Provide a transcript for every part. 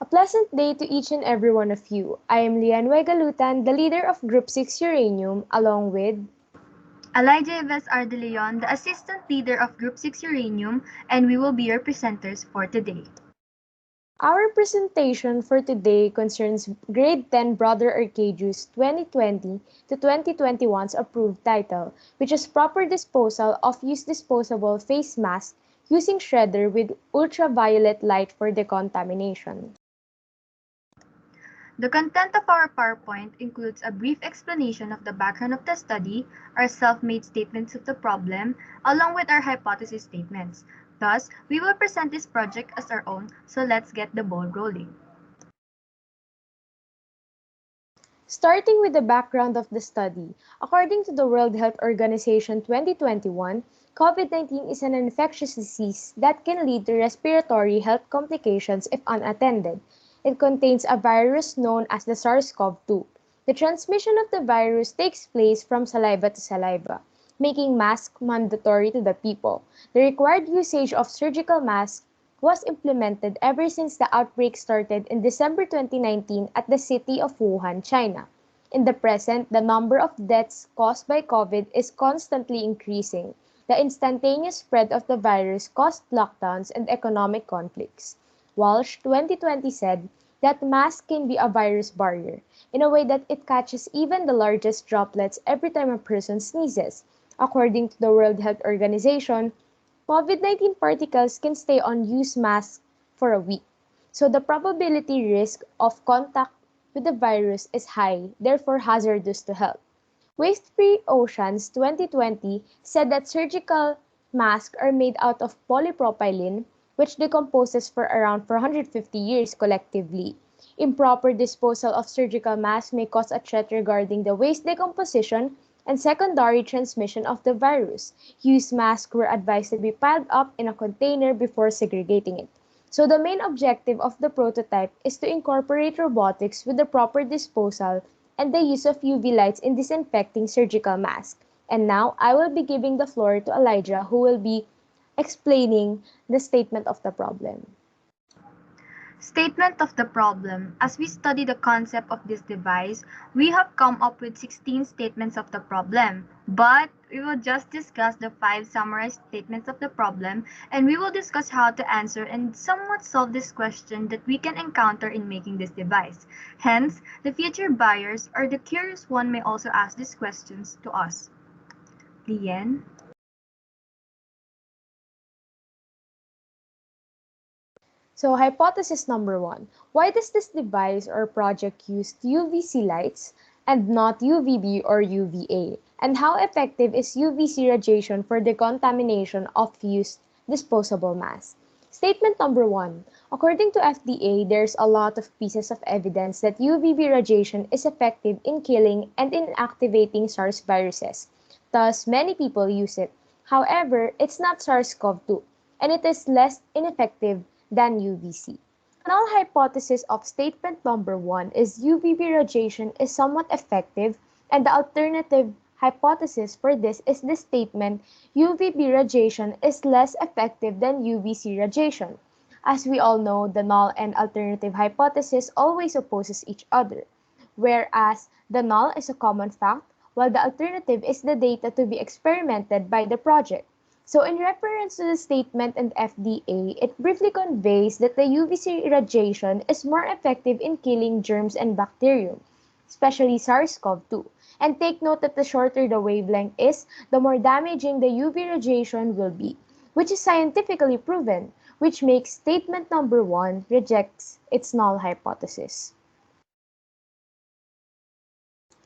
A pleasant day to each and every one of you. I am Lian Galutan, the leader of Group 6 Uranium, along with Elijah Yves R. De Leon, the assistant leader of Group 6 Uranium, and we will be your presenters for today. our presentation for today concerns Grade 10 Brother Arcadius 2020 to 2021's approved title, which is proper disposal of used disposable face masks using shredder with ultraviolet light for decontamination. The content of our PowerPoint includes a brief explanation of the background of the study, our self-made statements of the problem, along with our hypothesis statements. Thus, we will present this project as our own, so let's get the ball rolling. Starting with the background of the study, according to the World Health Organization 2021, COVID-19 is an infectious disease that can lead to respiratory health complications if unattended. It contains a virus known as the SARS-CoV-2. The transmission of the virus takes place from saliva to saliva, making masks mandatory to the people. The required usage of surgical masks was implemented ever since the outbreak started in December 2019 at the city of Wuhan, China. In the present, the number of deaths caused by COVID is constantly increasing. The instantaneous spread of the virus caused lockdowns and economic conflicts. Walsh 2020 said that masks can be a virus barrier in a way that it catches even the largest droplets every time a person sneezes. According to the World Health Organization, COVID-19 particles can stay on used masks for a week, so the probability risk of contact with the virus is high, therefore hazardous to health. Waste-Free Oceans 2020 said that surgical masks are made out of polypropylene, which decomposes for around 450 years collectively. Improper disposal of surgical masks may cause a threat regarding the waste decomposition and secondary transmission of the virus. Used masks were advised to be piled up in a container before segregating it. So the main objective of the prototype is to incorporate robotics with the proper disposal and the use of UV lights in disinfecting surgical masks. And now I will be giving the floor to Elijah, who will be explaining the statement of the problem. Statement of the problem. As we study the concept of this device, we have come up with 16 statements of the problem. But we will just discuss the 5 summarized statements of the problem, and we will discuss how to answer and somewhat solve this question that we can encounter in making this device. Hence, the future buyers or the curious one may also ask these questions to us. Lien? So hypothesis number 1, why does this device or project use UVC lights and not UVB or UVA? And how effective is UVC radiation for decontamination of used disposable masks? Statement number 1, according to FDA, there's a lot of pieces of evidence that UVB radiation is effective in killing and inactivating SARS viruses. Thus, many people use it. However, it's not SARS-CoV-2, and it is less ineffective than UVC. The null hypothesis of statement number 1 is UVB radiation is somewhat effective, and the alternative hypothesis for this is the statement UVB radiation is less effective than UVC radiation. As we all know, the null and alternative hypothesis always opposes each other, whereas the null is a common fact, while the alternative is the data to be experimented by the project. So in reference to the statement and FDA, it briefly conveys that the UVC radiation is more effective in killing germs and bacterium, especially SARS-CoV-2. And take note that the shorter the wavelength is, the more damaging the UV radiation will be, which is scientifically proven, which makes statement number 1 rejects its null hypothesis.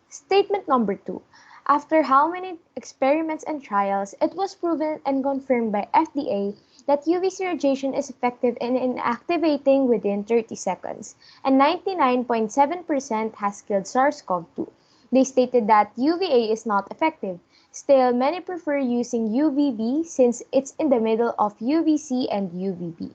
Statement number 2. After how many experiments and trials, it was proven and confirmed by FDA that UVC radiation is effective in inactivating within 30 seconds, and 99.7% has killed SARS-CoV-2. They stated that UVA is not effective. Still, many prefer using UVB since it's in the middle of UVC and UVB.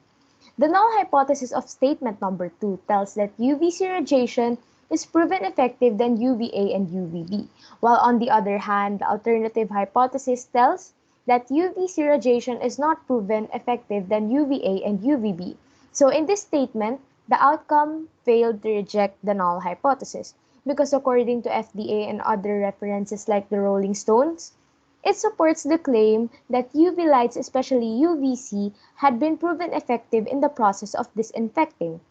The null hypothesis of statement number 2 tells that UVC radiation is proven effective than UVA and UVB, while on the other hand, the alternative hypothesis tells that UVC radiation is not proven effective than UVA and UVB. So in this statement, The outcome failed to reject the null hypothesis because, according to FDA and other references like the Rolling Stones, it supports the claim that UV lights, especially UVC, had been proven effective in the process of disinfecting.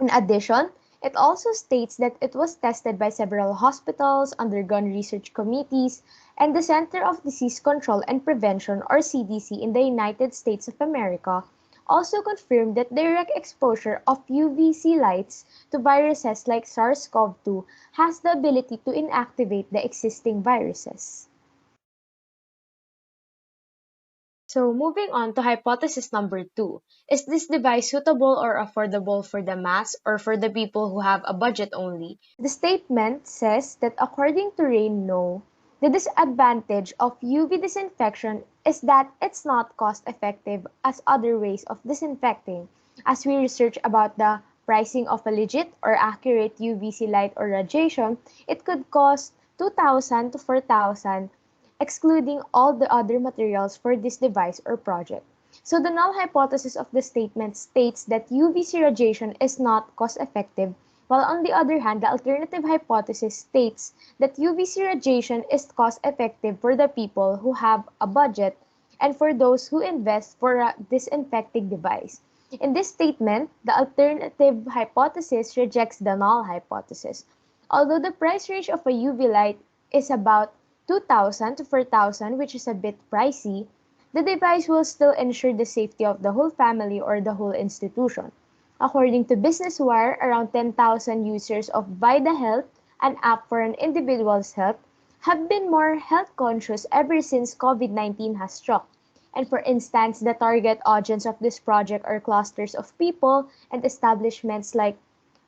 In addition, it also states that it was tested by several hospitals, undergone research committees, and the Center of Disease Control and Prevention or CDC in the United States of America also confirmed that direct exposure of UVC lights to viruses like SARS-CoV-2 has the ability to inactivate the existing viruses. So moving on to hypothesis number 2, is this device suitable or affordable for the mass or for the people who have a budget only? The statement says that according to Rain, no. The disadvantage of UV disinfection is that it's not cost effective as other ways of disinfecting. As we research about the pricing of a legit or accurate UVC light or radiation, it could cost 2,000 to 4,000 excluding all the other materials for this device or project. So the null hypothesis of the statement states that UVC radiation is not cost-effective, while on the other hand, the alternative hypothesis states that UVC radiation is cost-effective for the people who have a budget and for those who invest for a disinfecting device. In this statement, the alternative hypothesis rejects the null hypothesis. Although the price range of a UV light is about 2,000 to 4,000, which is a bit pricey, the device will still ensure the safety of the whole family or the whole institution. According to Business Wire, around 10,000 users of Vida Health, an app for an individual's health, have been more health conscious ever since COVID-19 has struck. And for instance, the target audience of this project are clusters of people and establishments like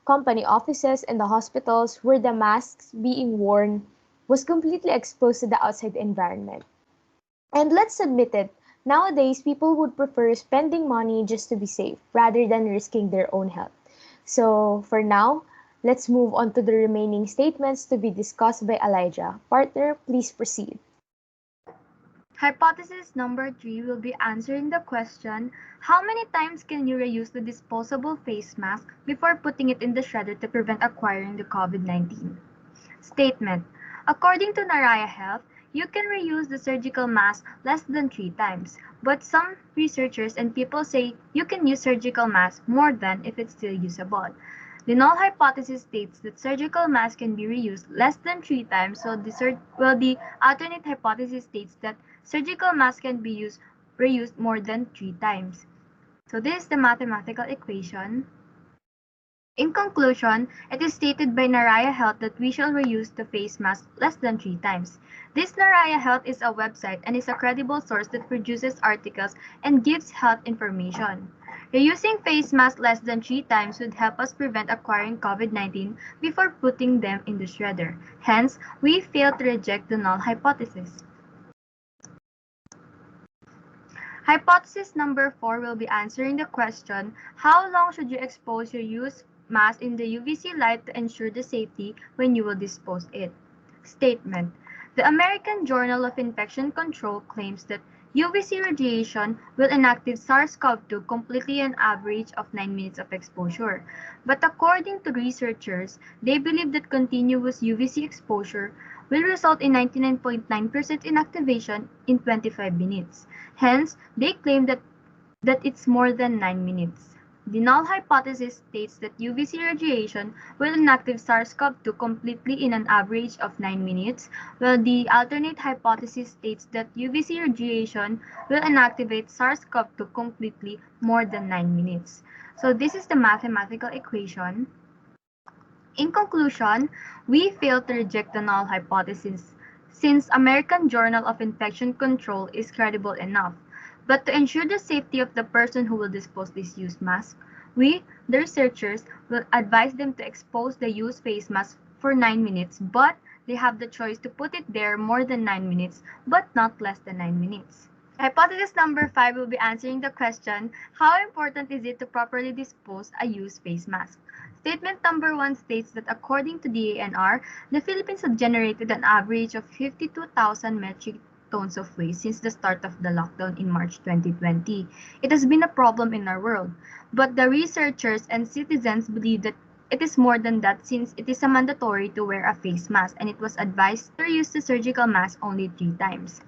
company offices and the hospitals where the masks being worn was completely exposed to the outside environment. And let's admit it, nowadays people would prefer spending money just to be safe rather than risking their own health. So for now, let's move on to the remaining statements to be discussed by Elijah. Partner, please proceed. Hypothesis number 3 will be answering the question, how many times can you reuse the disposable face mask before putting it in the shredder to prevent acquiring the COVID-19? Statement. According to Naraya Health, you can reuse the surgical mask less than 3 times, but some researchers and people say you can use surgical mask more than if it's still usable. The null hypothesis states that surgical mask can be reused less than 3 times, so the alternate hypothesis states that surgical mask can be reused more than 3 times. So this is the mathematical equation. In conclusion, it is stated by Naraya Health that we shall reuse the face mask less than 3 times. This Naraya Health is a website and is a credible source that produces articles and gives health information. Reusing face masks less than 3 times would help us prevent acquiring COVID-19 before putting them in the shredder. Hence, we fail to reject the null hypothesis. Hypothesis number 4 will be answering the question, how long should you expose your used mask in the UVC light to ensure the safety when you will dispose it? Statement. The American Journal of Infection Control claims that UVC radiation will inactive SARS-CoV-2 completely an average of 9 minutes of exposure. But according to researchers, they believe that continuous UVC exposure will result in 99.9% inactivation in 25 minutes. Hence, they claim that it's more than 9 minutes. The null hypothesis states that UVC radiation will inactive SARS-CoV-2 completely in an average of 9 minutes, while the alternate hypothesis states that UVC radiation will inactivate SARS-CoV-2 completely more than 9 minutes. So this is the mathematical equation. In conclusion, we fail to reject the null hypothesis since American Journal of Infection Control is credible enough. But to ensure the safety of the person who will dispose this used mask, we, the researchers, will advise them to expose the used face mask for 9 minutes, but they have the choice to put it there more than 9 minutes, but not less than 9 minutes. Hypothesis number 5 will be answering the question, how important is it to properly dispose a used face mask? Statement number 1 states that according to the ANR, the Philippines have generated an average of 52,000 metric tons of waste since the start of the lockdown in March 2020. It has been a problem in our world, but the researchers and citizens believe that it is more than that since it is a mandatory to wear a face mask and it was advised to reuse the surgical mask only 3 times.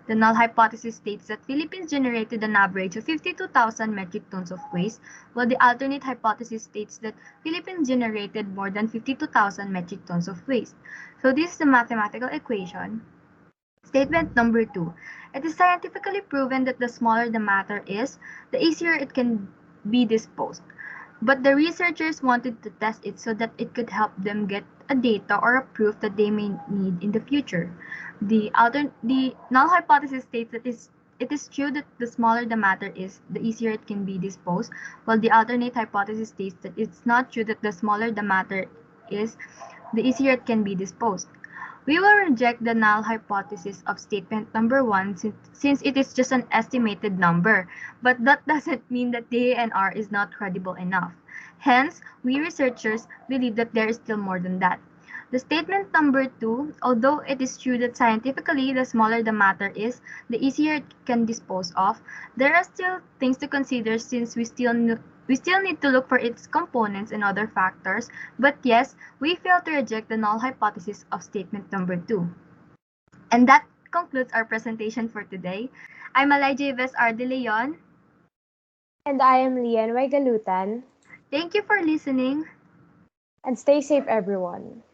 The null hypothesis states that Philippines generated an average of 52,000 metric tons of waste, while the alternate hypothesis states that Philippines generated more than 52,000 metric tons of waste. So this is the mathematical equation. Statement number 2. It is scientifically proven that the smaller the matter is, the easier it can be disposed. But the researchers wanted to test it so that it could help them get a data or a proof that they may need in the future. The null hypothesis states that it is true that the smaller the matter is, the easier it can be disposed, while the alternate hypothesis states that it's not true that the smaller the matter is, the easier it can be disposed. We will reject the null hypothesis of statement number 1 since it is just an estimated number, but that doesn't mean that the ANR is not credible enough. Hence, we researchers believe that there is still more than that. The statement number 2, although it is true that scientifically the smaller the matter is, the easier it can dispose of, there are still things to consider since we still need to look for its components and other factors, but yes, we fail to reject the null hypothesis of statement number 2. And that concludes our presentation for today. I'm Alay Javes R. De Leon. And I am Lian Galutan. Thank you for listening. And stay safe, everyone.